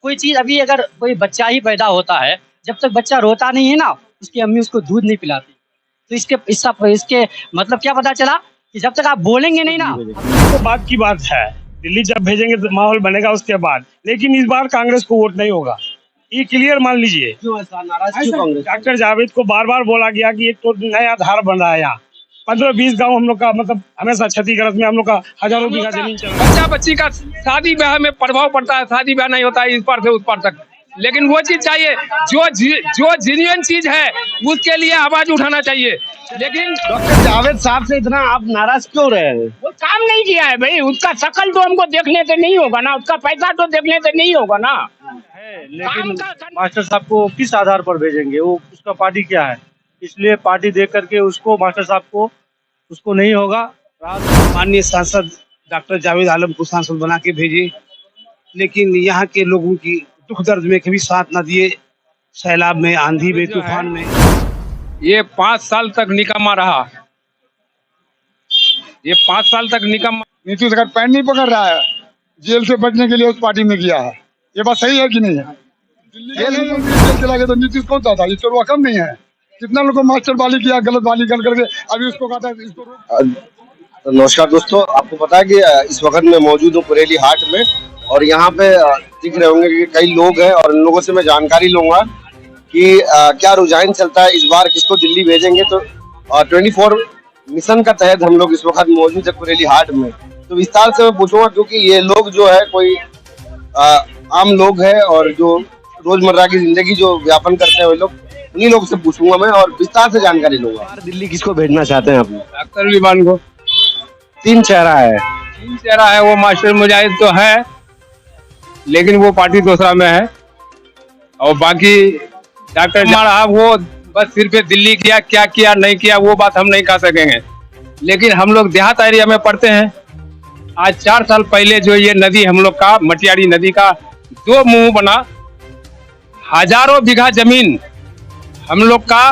कोई चीज अभी अगर कोई बच्चा ही पैदा होता है, जब तक बच्चा रोता नहीं है ना, उसकी अम्मी उसको दूध नहीं पिलाती। तो इसके मतलब क्या पता चला कि जब तक आप बोलेंगे नहीं ना, तो बात की बात है, दिल्ली जब भेजेंगे तो माहौल बनेगा उसके बाद। लेकिन इस बार कांग्रेस को वोट नहीं होगा, ये क्लियर मान लीजिए। डॉक्टर जावेद को बार बार बोला गया कि एक तो नया धार बन रहा है यहाँ 15-20 गांव हम लोग का, मतलब हमेशा क्षतिग्रस्त में हम लोग का हजारों बीघा जमीन चल रहा है। बच्चा बच्ची का शादी ब्याह में प्रभाव पड़ता है, शादी ब्याह नहीं होता है इस पार से उस पार तक। लेकिन वो चीज चाहिए जो जेन्युइन चीज है, उसके लिए आवाज उठाना चाहिए। लेकिन डॉक्टर जावेद साहब से इतना आप नाराज क्यों रहे हैं? वो काम नहीं किया है भाई, उसका शकल तो हमको देखने से नहीं होगा ना, उसका पैसा तो देखने से नहीं होगा ना। लेकिन मास्टर साहब को किस आधार पर भेजेंगे? वो उसका पार्टी क्या है, इसलिए पार्टी देख करके उसको मास्टर साहब को उसको नहीं होगा। माननीय सांसद डॉक्टर जावेद आलम को सांसद बना के भेजे, लेकिन यहाँ के लोगों की दुख दर्द में कभी साथ न दिए, सैलाब में, आंधी में, तूफान में। ये 5 साल तक निकम्मा रहा, ये 5 साल तक निकम्मा। नीतीश अगर पैन नहीं पकड़ रहा है, जेल से बचने के लिए उस पार्टी में किया है, ये बात सही है कि नहीं है? जेल चला गया तो नीतीश कौन सा था? ये चोरवा कम नहीं है? कितना लोगों को मास्टर बाली किया, गलत बाली कर करके अभी उसको कहता है इसको। नमस्कार दोस्तों, आपको पता है कि इस वक्त मैं मौजूद हूँ कुरेली हाट में, और यहाँ पे दिख रहे होंगे कि कई लोग हैं, और इन लोगों से मैं जानकारी लूंगा कि क्या रुझान चलता है, इस बार किसको दिल्ली भेजेंगे। तो 24 मिशन का तहत हम लोग इस वक्त मौजूद है कुरेली हाट में। तो विस्तार से मैं पूछूंगा, क्योंकि ये लोग जो है कोई आम लोग हैं और जो रोजमर्रा की जिंदगी जो व्यापन करते हैं, वो लोग, उन्हीं लोग से पूछूंगा मैं और विस्तार से जानकारी लूंगा। दिल्ली किसको भेजना चाहते हैं आप? डॉक्टर विमान को। 3 चेहरा है। 3 चेहरा है, वो मास्टर मुजाहिद तो है, लेकिन वो पार्टी दूसरा में है। और बाकी डॉक्टर रहा, वो बस सिर्फ दिल्ली किया, क्या किया नहीं किया वो बात हम नहीं कह सकेंगे। लेकिन हम लोग देहात एरिया में पढ़ते हैं। आज 4 साल पहले जो ये नदी हम लोग का, मटियारी नदी का 2 मुंह बना, हजारों बीघा जमीन हम लोग का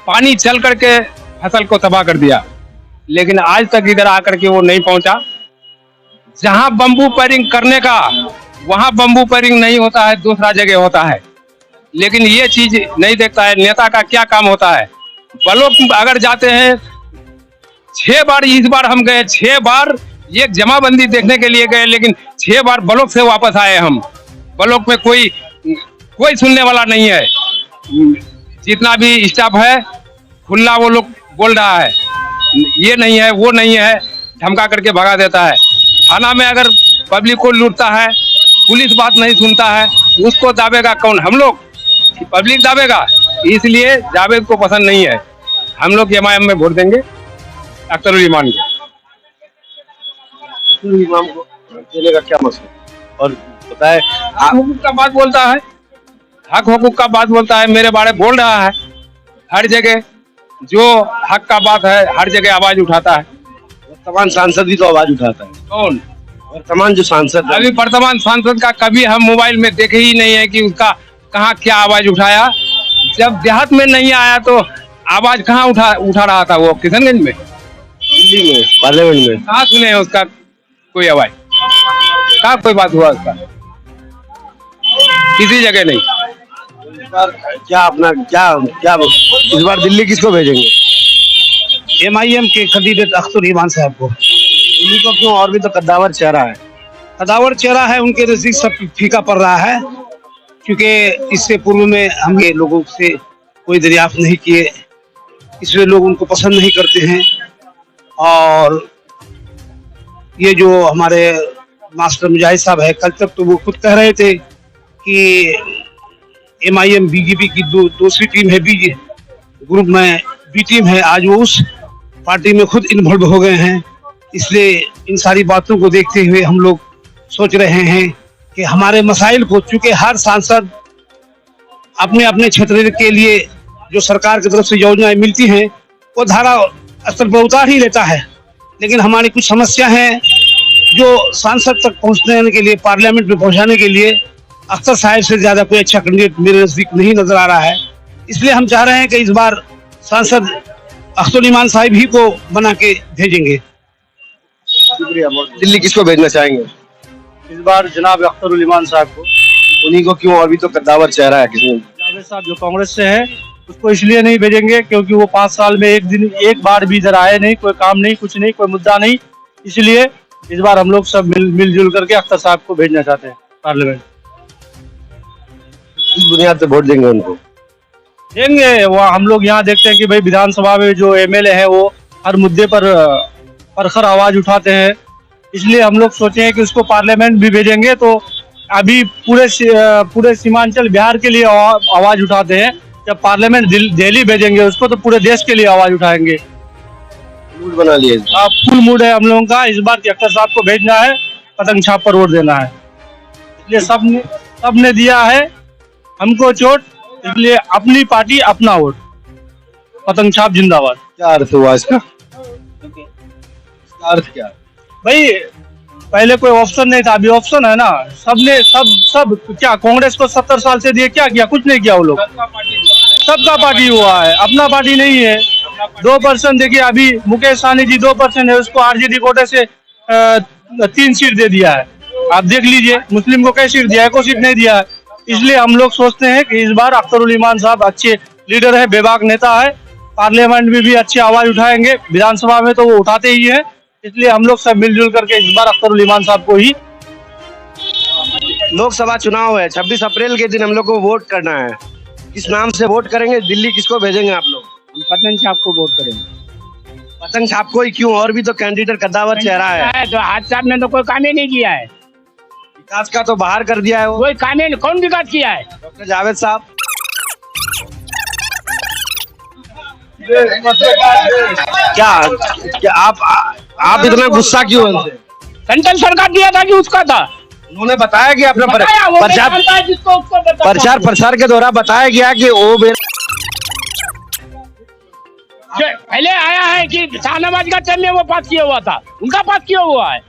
पानी चल करके फसल को तबाह कर दिया। लेकिन आज तक इधर आकर के वो नहीं पहुंचा। जहां बम्बू पैरिंग करने का, वहां बम्बू पैरिंग नहीं होता है, दूसरा जगह होता है। लेकिन ये चीज नहीं देखता है नेता का क्या काम होता है। ब्लॉक अगर जाते हैं, 6 बार इस बार हम गए, 6 बार एक जमाबंदी देखने के लिए गए, लेकिन 6 बार ब्लॉक से वापस आए हम। ब्लॉक में कोई सुनने वाला नहीं है। जितना भी स्टाफ है खुला वो लोग बोल रहा है, ये नहीं है वो नहीं है, धमका करके भगा देता है। थाना में अगर पब्लिक को लूटता है, पुलिस बात नहीं सुनता है, उसको दावेगा कौन? हम लोग, पब्लिक दावेगा। इसलिए जावेद को पसंद नहीं है। हम लोग एमआईएम में वोट देंगे अख्तर इमाम को। इमाम को देने का क्या मसला? और बताए हक हुकूक का बात बोलता है, हक हुकूक का बात बोलता है, मेरे बारे बोल रहा है। हर जगह जो हक का बात है, हर जगह आवाज उठाता है। वर्तमान सांसद भी तो आवाज उठाता है। कौन? वर्तमान जो सांसद, अभी वर्तमान सांसद का कभी हम मोबाइल में देखे ही नहीं है कि उसका कहाँ क्या आवाज उठाया। जब देहात में नहीं आया तो आवाज कहाँ उठा रहा था? वो किशनगंज में, दिल्ली में, पार्लियामेंट में कहाँ सुने हैं उसका कोई आवाज? कहाँ कोई बात हुआ उसका? किसी जगह नहीं। इस बार क्या इस बार दिल्ली किसको भेजेंगे? MIM के कैंडिडेट अख्तर इमाम साहब को। दिल्ली को क्यों? और भी तो कद्दावर चेहरा है। कद्दावर चेहरा है, उनके नजदीक सब फीका पड़ रहा है, क्योंकि इससे पूर्व में हम ये लोगों से कोई दरियाफ्त नहीं किए, इसलिए लोग उनको पसंद नहीं करते हैं। और ये जो हमारे मास्टर मुजाहिद साहब है, कल तक तो वो खुद कह रहे थे कि MIM BJP की दूसरी टीम है, बी ग्रुप में बी टीम है। आज वो उस पार्टी में खुद इन्वॉल्व हो गए हैं। इसलिए इन सारी बातों को देखते हुए हम लोग सोच रहे हैं कि हमारे मसाइल को, चूंकि हर सांसद अपने अपने क्षेत्र के लिए जो सरकार की तरफ से योजनाएं मिलती हैं वो धारा स्तर पर उतार ही लेता है, लेकिन हमारी कुछ समस्या हैं जो सांसद तक पहुंचने के लिए, पार्लियामेंट में पहुंचाने के लिए अख्तर साहब से ज्यादा कोई अच्छा कैंडिडेट मेरे नजदीक नहीं नजर आ रहा है। इसलिए हम चाह रहे हैं कि इस बार सांसद अख्तर इमाम साहब ही को बना के भेजेंगे। शुक्रिया। दिल्ली किसको भेजना चाहेंगे? इस बार जनाब अख्तर इमाम साहब को। उन्हीं को क्यों, और भी तो कद्दावर चेहरा है किसी जावेद साहब जो कांग्रेस से है उसको इसलिए नहीं भेजेंगे क्योंकि वो 5 साल में एक बार भी इधर आए नहीं, कोई काम नहीं, कुछ नहीं, कोई मुद्दा नहीं। इसलिए इस बार हम लोग सब मिलजुल करके अख्तर साहब को भेजना चाहते हैं पार्लियामेंट। इस बुनियाद पे वोट देंगे उनको? देंगे। वो हम लोग यहाँ देखते हैं कि भाई विधानसभा में जो एमएलए है वो हर मुद्दे पर परखर आवाज उठाते हैं, इसलिए हम लोग सोचे हैं कि उसको पार्लियामेंट भी भेजेंगे तो अभी पूरे सीमांचल बिहार के लिए आवाज उठाते हैं, जब पार्लियामेंट दिल्ली भेजेंगे उसको तो पूरे देश के लिए आवाज उठाएंगे। मूड बना लिए फुल मूड है हम लोगों का इस बार कि अख्तर साहब को भेजना है, पतंग छाप पर वोट देना है। इसलिए सबने दिया है हमको चोट, इसलिए अपनी पार्टी अपना वोट, पतंग छाप जिंदाबाद। क्या अर्थ हुआ इसका? अर्थ क्या भाई पहले कोई ऑप्शन नहीं था, अभी ऑप्शन है ना। सब क्या कांग्रेस को 70 साल से दिए, क्या किया? कुछ नहीं किया वो लोग। सबका पार्टी हुआ है, अपना पार्टी नहीं है। 2% देखिए, अभी मुकेश सहनी जी 2% है, उसको आरजेडी कोटे से 3 सीट दे दिया है। आप देख लीजिए मुस्लिम को कई सीट दिया है, कोई सीट नहीं दिया है। इसलिए हम लोग सोचते हैं कि इस बार अख्तर ईमान साहब अच्छे लीडर है, बेबाक नेता है, पार्लियामेंट में भी अच्छी आवाज उठाएंगे, विधानसभा में तो वो उठाते ही है। इसलिए हम लोग सब मिलजुल करके इस बार अख्तर ईमान साहब को ही। लोकसभा चुनाव है, 26 अप्रैल के दिन हम लोग को वोट करना है। किस नाम से वोट करेंगे? दिल्ली किसको भेजेंगे आप लोग? हम पतंग छाप को वोट करेंगे। पतंग छाप को ही क्यों? और भी तो कैंडिडेट कद्दावर चेहरा है। तो हाथ साहब ने तो कोई काम ही नहीं किया है, विकास का तो बाहर कर दिया है वो। कोई काम ही, कौन विकास किया है? डॉक्टर जावेद साहब क्या आप इतना गुस्सा क्यों हैं उनसे? सेंट्रल सरकार दिया था कि उसका था, उन्होंने बताया कि अपना बताया, वो नहीं जानता है जिसको उसको बताता है। प्रचार प्रसार के दौरान बताया गया कि वो पहले आया है कि शाहनवाज का टाइम में वो पास किया हुआ था, उनका पास किया हुआ है।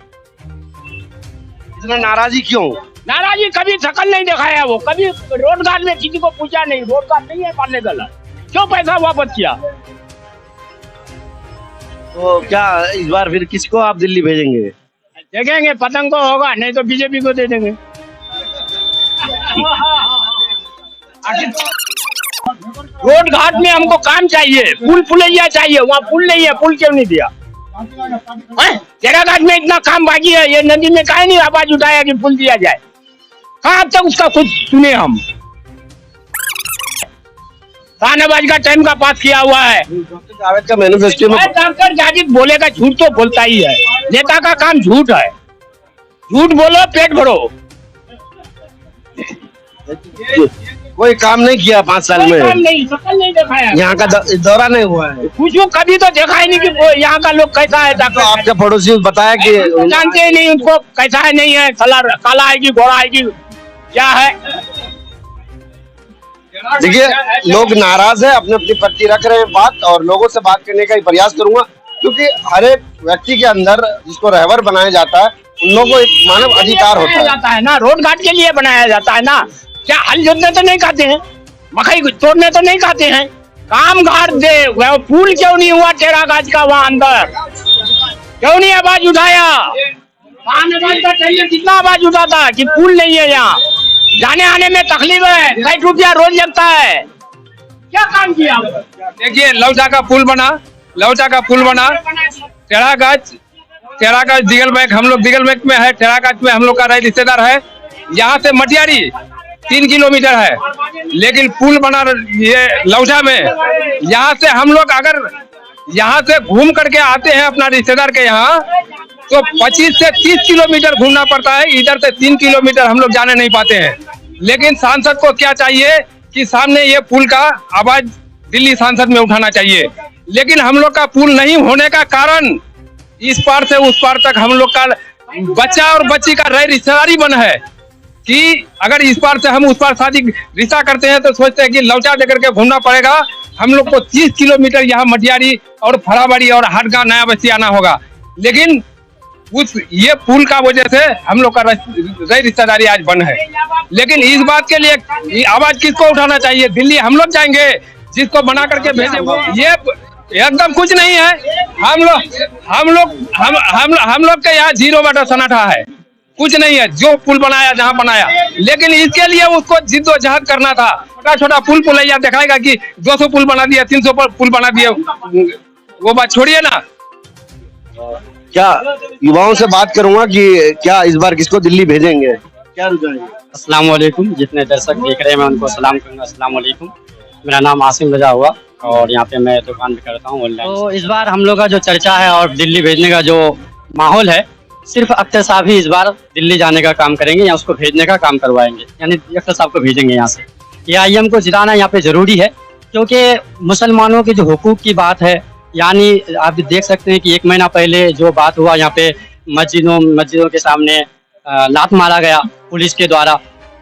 इतना नाराजी क्यों? नाराजी कभी शकल नहीं दिखाया, वो कभी रोड घाट में किसी को पूछा नहीं, रोड घाट नहीं है मारने गला, क्यों पैसा वापस किया? तो क्या इस बार फिर किसको आप दिल्ली भेजेंगे? देखेंगे, पतंग को होगा, नहीं तो बीजेपी को दे देंगे। रोड घाट में हमको काम चाहिए, पुल पुलिया चाहिए, वहाँ पुल नहीं है, पुल क्यों नहीं दिया? तेरा घाट में इतना काम बाकी है, ये नदी में काहे नहीं आवाज उठाया कि पुल दिया जाए? कहाँ अब तक उसका कुछ सुने हम? शाहनवाज का टाइम का पास किया हुआ है। डॉक्टर जावेद का मैनिफेस्टो में डॉक्टर जावेद बोलेगा, झूठ तो बोलता ही है, नेता का काम झूठ है। झूठ बोलो, पेट भरो। कोई काम नहीं किया 5 साल में, काम नहीं, शकल नहीं दिखाया, यहाँ का दौरा नहीं हुआ है। कुछ कभी तो देखा ही नहीं कि यहाँ का लोग कैसा है। तो आपके पड़ोसी बताया कि जानते ही नहीं उनको कैसा है, नहीं है, काला है कि गोरा है कि क्या है। देखिए, लोग नाराज है, अपनी अपनी पत्ती रख रहे हैं बात, और लोगों से बात करने का ही प्रयास करूंगा, क्योंकि हर एक व्यक्ति के अंदर जिसको रहबर बनाया जाता है, उन लोगों को एक मानव अधिकार होता है ना, रोड घाट के लिए बनाया जाता है ना। क्या हल जोतने तो नहीं खाते हैं, मकई तोड़ने तो नहीं खाते हैं, काम घाट दे। वो पुल क्यों नहीं हुआ तेरा गाज का वहाँ अंदर? क्यों नहीं आवाज उठाया? कितना आवाज उठाता कि पुल नहीं है, यहाँ जाने आने में तकलीफ है, 60 रुपया रोज लगता है। क्या काम किया? देखिए, लौटा का पुल बना, टेरागाज दिगल बैंक, हम लोग दिगल बैंक में है, टेरागाज में हम लोग का रिश्तेदार है। यहाँ से मटियारी 3 किलोमीटर है, लेकिन पुल बना ये लौटा में। यहाँ से हम लोग अगर यहाँ से घूम करके आते हैं अपना रिश्तेदार के यहाँ, तो 25 से 30 किलोमीटर घूमना पड़ता है। इधर से 3 किलोमीटर हम लोग जाने नहीं पाते हैं। लेकिन सांसद को क्या चाहिए कि सामने ये पुल का आवाज दिल्ली सांसद में उठाना चाहिए। लेकिन हम लोग का पुल नहीं होने का कारण इस पार से उस पार तक हम लोग का बच्चा और बच्ची का रिश्तेदारी बन है कि अगर इस पार से हम उस पार शादी रिश्ता करते हैं तो सोचते हैं कि लौटा देकर के घूमना पड़ेगा। हम लोग को 30 किलोमीटर यहाँ मटियारी और फराबाड़ी और हाटगांव नया बस्ती आना होगा। लेकिन ये पुल का वजह से हम लोग का रिश्तेदारी आज बन है। लेकिन इस बात के लिए आवाज किसको उठाना चाहिए? दिल्ली हम लोग जाएंगे, जिसको बना करके भेजे ये एकदम कुछ नहीं है। हम लोग के यहाँ 0 बटा सन्नाटा है। कुछ नहीं है। जो पुल बनाया जहाँ बनाया, लेकिन इसके लिए उसको जिद्दोजहद करना था। छोटा छोटा पुल पुलैया दिखाएगा कि 200 पुल बना दिया, 300 पुल बना दिया, वो बात छोड़िए ना। क्या युवाओं से बात करूंगा कि क्या इस बार किसको दिल्ली भेजेंगे, क्या रुझान है? अस्सलाम वालेकुम, जितने दर्शक देख रहे हैं मैं उनको सलाम करूंगा। अस्सलाम वालेकुम। मेरा नाम आसिम रजा हुआ और यहाँ पे मैं दुकान भी करता हूँ ऑनलाइन। तो इस बार हम लोग का जो चर्चा है और दिल्ली भेजने का जो माहौल है, सिर्फ अख्तर साहब ही इस बार दिल्ली जाने का काम करेंगे या उसको भेजने का काम करवाएंगे, यानी अख्तर साहब को भेजेंगे यहाँ से। AIM को जिताना यहाँ पे जरूरी है, क्योंकि मुसलमानों की जो हुकूक की बात है, यानी आप देख सकते हैं कि 1 महीना पहले जो बात हुआ यहाँ पे मस्जिदों के सामने लात मारा गया पुलिस के द्वारा।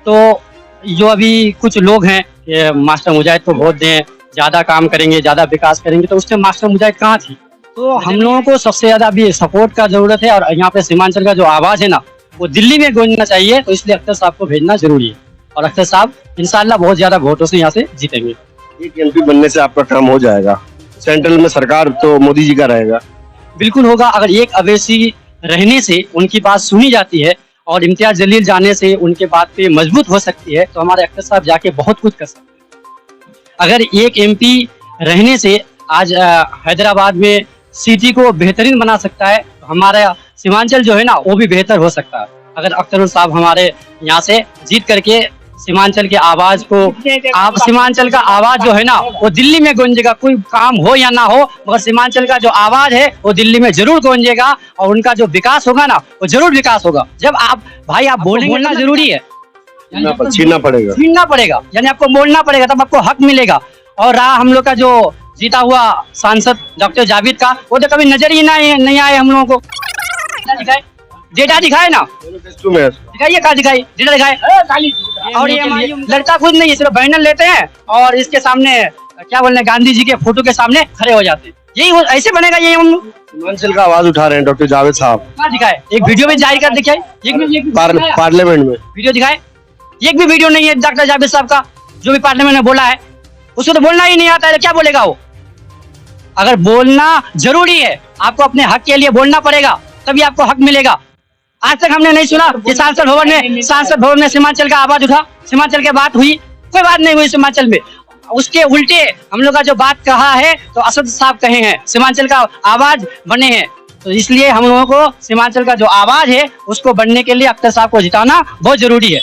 तो जो अभी कुछ लोग हैं कि मास्टर मुजाहिद को वोट दें, ज़्यादा काम करेंगे, ज़्यादा विकास करेंगे, तो उससे मास्टर मुजाहिद कहाँ थी? तो हम लोगों को सबसे ज़्यादा अभी सपोर्ट का ज़रूरत है और यहाँ पे सीमांचल का जो आवाज़ है ना, वो दिल्ली में गूंजना चाहिए। तो इसलिए अख्तर साहब को भेजना जरूरी है और अख्तर साहब इंशाल्लाह बहुत ज़्यादा वोटों से यहाँ से जीतेंगे। एक MP बनने से आपका काम हो जाएगा? सेंट्रल में सरकार तो मोदी जी का रहेगा। बिल्कुल होगा। अगर एक अवैसी रहने से उनकी बात सुनी जाती है और इम्तियाज जलील जाने से उनके बात पे मजबूत हो सकती है, तो हमारे अख्तर साहब जाके बहुत कुछ कर सकते हैं। अगर एक MP रहने से आज हैदराबाद में सिटी को बेहतरीन बना सकता है, तो हमारा सीमांचल जो है ना वो भी बेहतर हो सकता है। अगर अख्तर साहब हमारे यहाँ से जीत करके सीमांचल के आवाज को, आप सीमांचल का आवाज जो है ना वो दिल्ली में गूंजेगा, कोई काम हो या ना हो, मगर सीमांचल का जो आवाज है वो दिल्ली में जरूर गूंजेगा और उनका जो विकास होगा ना वो जरूर विकास होगा। जब आप भाई आप बोलना जरूरी है, छीनना पड़ेगा, यानी आपको बोलना पड़ेगा, तब आपको हक मिलेगा। और रहा हम लोग का जो जीता हुआ सांसद डॉक्टर जावेद का, वो तो कभी नजर ही नहीं आए हम लोगों को। डेटा दिखाए ना, दिखाइए, कहाँ दिखाई, डेटा दिखाए। और ये लड़का खुद नहीं, सिर्फ बैनर लेते हैं और इसके सामने क्या बोलते हैं, गांधी जी के फोटो के सामने खड़े हो जाते हैं। यही ऐसे बनेगा, यही हम लोग सीमांचल का आवाज उठा रहे हैं डॉक्टर जावेद साहब। कहाँ दिखाए? एक वीडियो में जाहिर कर दिखाए, पार्लियामेंट में वीडियो दिखाए। एक भी वीडियो नहीं है डॉक्टर जावेद साहब का, जो भी पार्लियामेंट में बोला है। उसको तो बोलना ही नहीं आता है, क्या बोलेगा वो? अगर बोलना जरूरी है, आपको अपने हक के लिए बोलना पड़ेगा, तभी आपको हक मिलेगा। आज तक हमने नहीं सुना कि सांसद भवन में सीमांचल का आवाज उठा, सीमांचल की बात हुई, कोई बात नहीं हुई सीमांचल में। उसके उल्टे हम लोग का जो बात कहा है तो असद साहब कहे हैं, सीमांचल का आवाज बने हैं। तो इसलिए हम लोगों को सीमांचल का जो आवाज है उसको बनने के लिए अख्तर साहब को जिताना बहुत जरूरी है।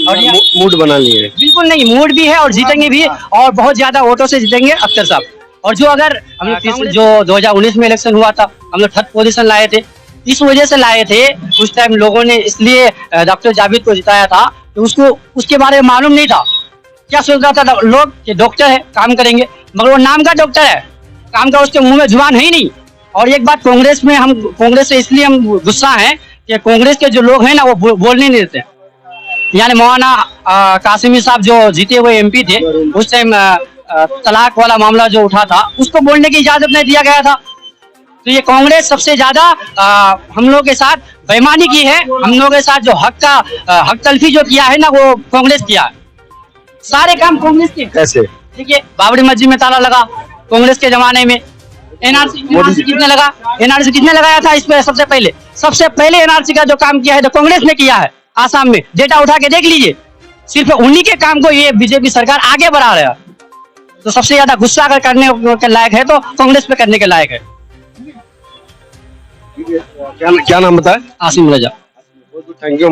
और मूड बना लिए? बिल्कुल नहीं, मूड भी है और जीतेंगे भी, और बहुत ज्यादा वोटों से जीतेंगे अख्तर साहब। और जो अगर हम लोग जो 2019 में इलेक्शन हुआ था, हम लोग 3rd पोजीशन लाए थे, इस वजह से लाए थे। उस टाइम लोगों ने इसलिए डॉक्टर जावेद को जिताया था कि उसको उसके बारे में मालूम नहीं था। क्या सोच रहा था लोग कि डॉक्टर है, काम करेंगे, मगर वो नाम का डॉक्टर है, काम का उसके मुंह में जुबान है ही नहीं। और एक बात, कांग्रेस से इसलिए हम गुस्सा हैं कि कांग्रेस के जो लोग हैं ना वो बोलने नहीं देते। यानी मौलाना कासिमी साहब जो जीते हुए MP थे, उस टाइम तलाक वाला मामला जो उठा था, उसको बोलने की इजाजत नहीं दिया गया था। तो ये कांग्रेस सबसे ज्यादा हम लोग के साथ बेईमानी की है। हम लोग के साथ जो हक तलफी जो किया है ना, वो कांग्रेस किया है। सारे काम कांग्रेस के। कैसे? देखिए, बाबरी मस्जिद में ताला लगा कांग्रेस के जमाने में। NRC कितने लगा? NRC कितने लगाया था इस पे? सबसे पहले NRC का जो काम किया है तो कांग्रेस ने किया है आसाम में। डेटा उठा के देख लीजिए, सिर्फ उन्हीं के काम को ये बीजेपी सरकार आगे बढ़ा रहा है। तो सबसे ज्यादा गुस्सा अगर करने के लायक है तो कांग्रेस पे करने के लायक है। क्या नाम बताए? आसिम रजा। Thank you.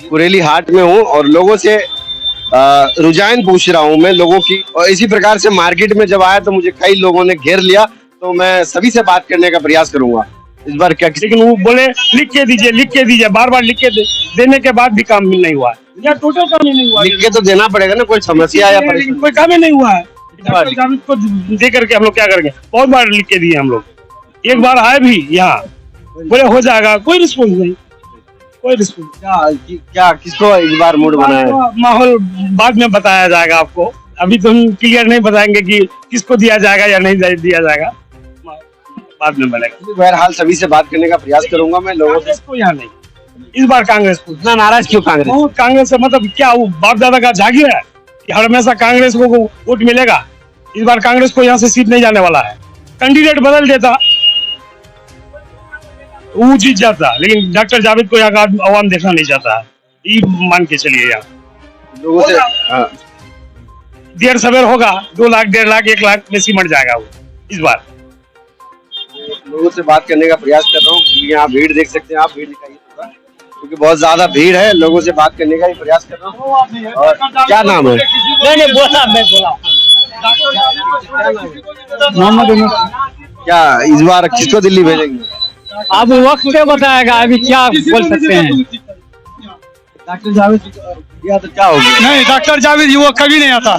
कुरेली हाट में हूँ और लोगों से रुझान पूछ रहा हूँ मैं लोगों की। और इसी प्रकार से मार्केट में जब आया तो मुझे कई लोगों ने घेर लिया, तो मैं सभी से बात करने का प्रयास करूंगा इस बार। क्या लेकिन वो बोले लिख के दीजिए, बार लिख के देने के बाद भी काम नहीं हुआ है, या टोटल काम ही नहीं हुआ। लिख के तो देना पड़ेगा ना, कोई समस्या या परेशानी? कोई काम ही नहीं हुआ है। को दे करके हम लोग क्या करेंगे? बहुत बार लिख के दिए हम लोग। एक बार आए भी यहाँ, बोले हो जाएगा, कोई रिस्पॉन्स नहीं, कोई रिस्पॉन्स। क्या किसको इस बार मूड बना है? माहौल बाद में बताया जाएगा आपको, अभी तो हम क्लियर नहीं बताएंगे कि किसको दिया जाएगा या नहीं दिया जाएगा, बाद में बनेगा। बहरहाल सभी से बात करने का प्रयास करूंगा मैं लोगों से। को यहाँ नहीं, इस बार कांग्रेस को। इतना नाराज क्यों कांग्रेस? कांग्रेस से मतलब क्या, वो बाप दादा का जागीर है कि हर हमेशा कांग्रेस को वोट मिलेगा। इस बार कांग्रेस को यहाँ से सीट नहीं जाने वाला है। कैंडिडेट बदल देता वो जीत जाता, लेकिन डॉक्टर जावेद को यहाँ का आवाम देखना नहीं चाहता, ये मान के चलिए। यहाँ लोगों से देर सवेर होगा, 2 लाख 1.5 लाख 1 लाख में सिमट जाएगा वो इस बार। लोगों से बात करने का प्रयास कर रहा हूँ, यहाँ भीड़ देख सकते हैं आप, भीड़ दिखाइए थोड़ा, क्योंकि बहुत ज्यादा भीड़ है। लोगों से बात करने का ही प्रयास कर रहा हूँ। और क्या नाम है? नहीं बोला, मैं बोला मोहम्मद। क्या इस बार किसको दिल्ली भेजेंगे? अब वक्त पे बताएगा, अभी क्या बोल सकते हैं। डॉक्टर जावेद या तो क्या होगा? नहीं, डॉक्टर जावेद वो कभी नहीं आता।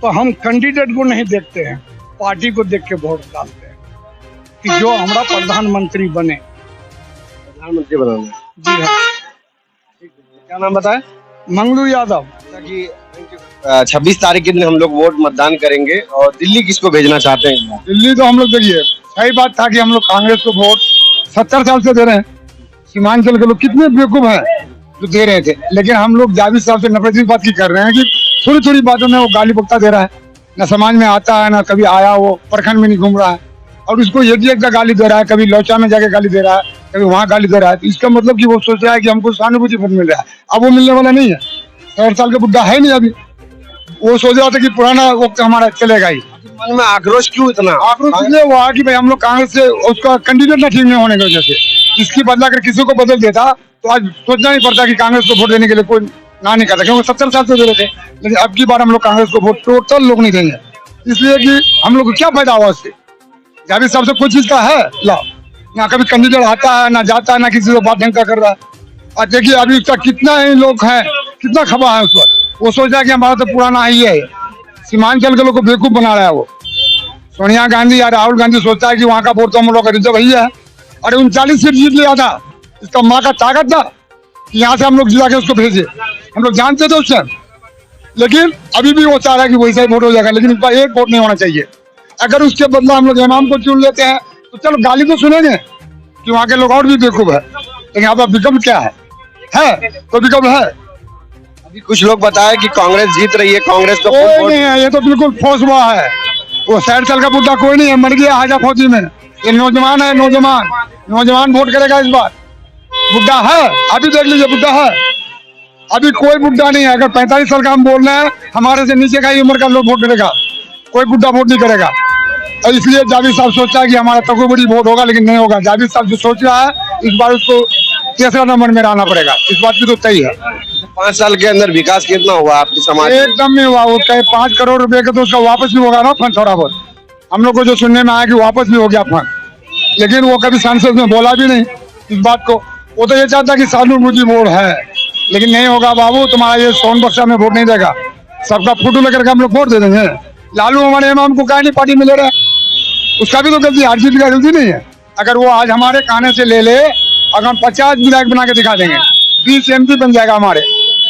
तो हम कैंडिडेट को नहीं देखते हैं, पार्टी को देख के वोट डालते हैं कि जो हमारा प्रधानमंत्री बने। प्रधानमंत्री बनाना। जी हाँ। क्या नाम बताए? मंगलू यादव। 26 तारीख के दिन हम लोग वोट मतदान करेंगे, और दिल्ली किसको भेजना चाहते हैं इस बार? दिल्ली तो हम लोग देखिए, सही बात था कि हम लोग कांग्रेस को वोट 70 साल से दे रहे हैं। सीमांचल के लोग कितने बेवकूफ हैं जो दे रहे थे, लेकिन हम लोग जावेद साहब से नफरत इस बात की कर रहे हैं कि थोड़ी थोड़ी बातों में वो गाली बकता दे रहा है, न समाज में आता है, न कभी आया, वो प्रखंड में नहीं घूम रहा है, और उसको एक का गाली दे रहा है, कभी लौचा में जाके गाली दे रहा है, कभी वहाँ गाली दे रहा है। तो इसका मतलब कि वो सोच रहा है कि हमको सहानुभूति पद मिल रहा है। अब वो मिलने वाला नहीं है, 60 साल का बुढ़ा है नहीं अभी। वो सोच रहा था कि पुराना वक्त हमारा चलेगा ही। मन में आक्रोश क्यों इतना? आक्रोश इसलिए हुआ कि भाई हम लोग कांग्रेस से उसका कैंडिडेट ना ठीक नहीं होने की वजह से, इसकी बदला अगर किसी को बदल देता तो आज सोचना नहीं पड़ता कि कांग्रेस को वोट देने के लिए कोई ना नहीं करता, क्योंकि 70 साल से दे रहे थे। लेकिन अब की बार हम लोग कांग्रेस को वोट टोटल लोग नहीं देंगे, इसलिए कि हम लोग को क्या फायदा हुआ उससे। जावेद साहब से कुछ चीज का है लाभ, ना कभी कैंडिडेट आता है, ना जाता है, ना किसी से बात ढंग का कर रहा है। और देखिए अभी उसका कितना ही लोग हैं, कितना खबा है उस पर। वो सोच रहा है कि हमारा तो पुराना ही है, सीमांचल के लोग को बेवकूफ बना रहा है वो। सोनिया गांधी या राहुल गांधी सोचता है कि वहाँ का वोट तो हम लोग का रिजर्व ही है। अरे 39 सीट जीत लिया था, इसका माँ का ताकत था कि यहाँ से हम लोग जिला के उसको भेजे। हम लोग जानते थे उससे, लेकिन अभी भी वो चाह रहा है कि वैसा ही वोट हो जाएगा, लेकिन इस बार एक वोट नहीं होना चाहिए। अगर उसके बदला हम लोग इमाम को चुन लेते हैं तो चलो गाली तो सुनेंगे कि वहाँ के लोग और भी बेवकूफ है, लेकिन अब विकल्प क्या है तो विकल्प है। अभी कुछ लोग बताए कि कांग्रेस जीत रही है, कांग्रेस को कोई नहीं है, ये तो बिल्कुल फौज हुआ है। वो 60 साल का बुढ़ा कोई नहीं है, मर गया हाजा फौजी में। ये नौजवान है, नौजवान वोट करेगा इस बार। बुढ़ा है, अभी देख लीजिए, बुढ़ा है, अभी कोई बुढ़ा नहीं है। अगर 45 साल का हम बोल रहे हैं, हमारे से नीचे का ही उम्र का लोग वोट करेगा, कोई बुढ़ा वोट नहीं करेगा। और इसलिए जावेद साहब सोचा है कि हमारा तको बड़ी वोट होगा, लेकिन नहीं होगा। जावेद साहब जो सोच रहा है इस बार उसको 3रा नंबर में रहना पड़ेगा, इस बात की तो तय है। 5 साल के अंदर विकास कितना हुआ आपके समाज में? एकदम नहीं हुआ। वो कहे 5 करोड़ रुपए का तो उसका वापस भी होगा ना फंड, थोड़ा बहुत हम लोग को जो सुनने में आया कि वापस भी हो गया फंड, लेकिन वो कभी संसद में बोला भी नहीं इस बात को। वो तो ये चाहता कि सहानुभूति वोट है, लेकिन नहीं होगा बाबू, तुम्हारा ये सोन बक्सा में वोट नहीं देगा। सबका फोटो लेकर के हम लोग वोट दे देंगे। लालू हमारे इमाम को काहे नहीं पार्टी में ले रहा है, उसका भी तो गलती, हर चीज का गलती नहीं है। अगर वो आज हमारे खाने से ले ले, अगर हम 50 विधायक बना के दिखा देंगे, 20 MP बन जाएगा हमारे,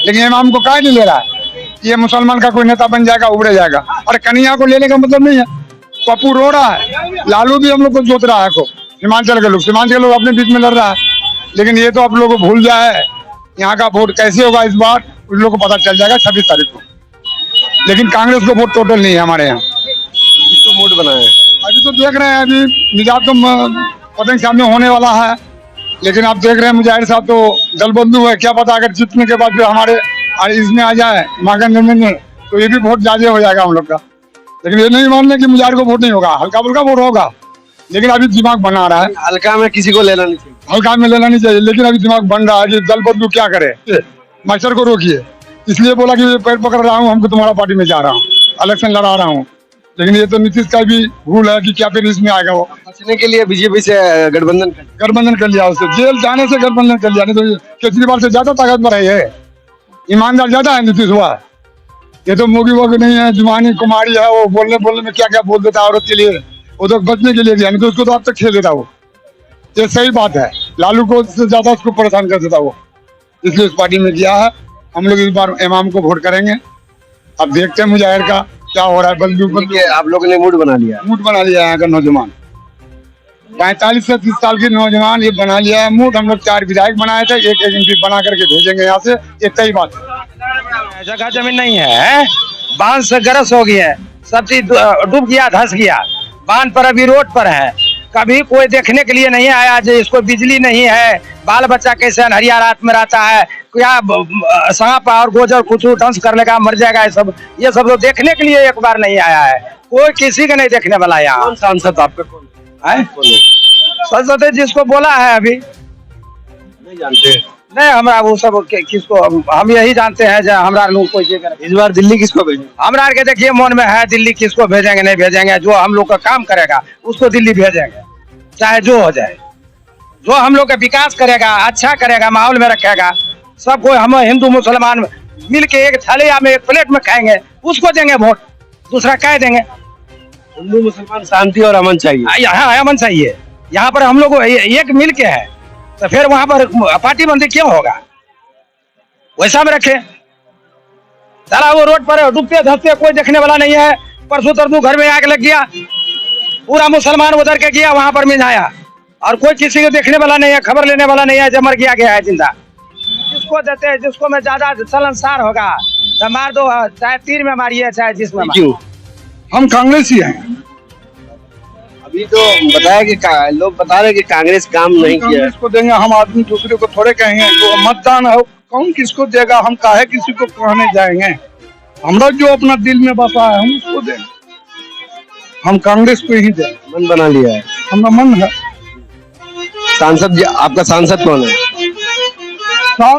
लेकिन इमाम को काहे नहीं ले रहा है। ये मुसलमान का कोई नेता बन जाएगा, उबड़े जाएगा। और कन्हैया को लेने का मतलब नहीं है, पप्पू रो रहा है, लालू भी हम लोग को जोत रहा है को। सीमांचल के लोग अपने बीच में लड़ रहा है, लेकिन ये तो आप लोग को भूल जाए। यहाँ का वोट कैसे होगा इस बार उन लोगों को पता चल जाएगा 26 तारीख को। लेकिन कांग्रेस को वोट टोटल नहीं है हमारे यहाँ। किसको वोट बनाए? अभी तो देख रहे हैं, अभी निजात तो पतंग सामने होने वाला है, लेकिन आप देख रहे हैं मुजाहिर साहब तो दल बंधु है। क्या पता अगर जीतने के बाद फिर हमारे इसमें आ जाए मागन में, तो ये भी वोट ज्यादा हो जाएगा हम लोग का। लेकिन ये नहीं मान लें कि मुजाहिर को वोट नहीं होगा, हल्का फुल्का वोट होगा, लेकिन अभी दिमाग बना रहा है। हल्का में किसी को लेना नहीं चाहिए, हल्का में लेना नहीं चाहिए, लेकिन अभी दिमाग बन रहा है कि दल बंधु क्या करे, मास्टर को रोकिए। इसलिए बोला कि पैर पकड़ रहा हूँ, हमको तुम्हारा पार्टी में जा रहा हूँ, इलेक्शन लड़ा रहा हूँ। लेकिन ये तो नीतीश का भी भूल है कि क्या फिर इसमें आएगा। वो बचने के लिए बीजेपी से गठबंधन कर लिया, उससे जेल जाने से गठबंधन कर लिया। नहीं तो केजरीवाल से ज्यादा ताकतवर है, ये ईमानदार ज्यादा है नीतीश हुआ। ये तो मोगी वोगी नहीं है, जुबानी कुमारी है, वो बोलने में क्या क्या बोल देता है औरत के लिए, वो तो बचने के लिए गया, नहीं तो उसको तो अब तक खेल देता वो। ये सही बात है, लालू को से ज्यादा उसको परेशान कर देता वो, इसलिए उस पार्टी में गया है। हम लोग इस बार इमाम को वोट करेंगे। अब देखते हैं मुजाहिर का क्या हो रहा है। बल्कि आप लोगों ने मूड बना लिया यहाँ का नौजवान 45 से 30 साल के नौजवान ये बना लिया है मूड। हम लोग 4 विधायक बनाए थे, एक MP बना करके भेजेंगे यहाँ से, ये तय बात है। जगह जमीन नहीं है, बांध से गरस हो गया है, सब चीज डूब गया, धंस गया। बांध पर अभी रोड पर है, कभी कोई देखने के लिए नहीं आया। जो इसको बिजली नहीं है, बाल बच्चा कैसे अनहरिया रात में रहता है, क्या सांप और गोजर कुछ डांस कर लेगा मर जाएगा, ये सब तो देखने के लिए एक बार नहीं आया है। कोई किसी का नहीं देखने वाला यहाँ। कौन सांसद आपका कौन है? संसद जिसको बोला है अभी नहीं जानते। नहीं, हमरा वो सब किसको, हम यही जानते हैं जो हमरा लोग कोई इस बार दिल्ली किसको भेजेंगे? हमरा के देखिए मन में है दिल्ली किसको भेजेंगे नहीं भेजेंगे। जो हम लोग का काम करेगा उसको दिल्ली भेजेंगे, चाहे जो हो जाए। जो हम लोग का विकास करेगा, अच्छा करेगा, माहौल में रखेगा, सबको हम हिंदू मुसलमान मिल के एक थालिया में एक प्लेट में खाएंगे, उसको देंगे वोट। दूसरा क्या देंगे? हिंदू मुसलमान शांति और अमन चाहिए। यहाँ अमन चाहिए। यहाँ पर हम लोग एक मिल के है, तो फिर वहां पर पार्टी बंदी क्यों होगा? वैसा में रखे। सारा वो रोड पर डूबते धसते कोई देखने वाला नहीं है। परसों तरसों घर में आग लग गया, पूरा मुसलमान उधर के गया, वहां पर मिलाया, और कोई किसी को देखने वाला नहीं है, खबर लेने वाला नहीं है। जब मर गया है जिंदा। जिसको देते हैं, जिसको में ज्यादा चलनसार होगा तो मार दो, चाहे तीर में मारिए चाहे जिसमें। क्यों? हम कांग्रेसी हैं। अभी तो बताया कि लोग बता रहे कि कांग्रेस काम नहीं किया है। कांग्रेस को देंगे हम, आदमी दूसरे को थोड़े कहेंगे। जो मतदान है कौन किसको देगा, हम काहे किसी को कहने जाएंगे। हमरा जो अपना दिल में बसा है हम उसको देंगे। हम कांग्रेस को ही देंगे। मन बना लिया है। हमारा मन है। सांसद आपका सांसद कौन है?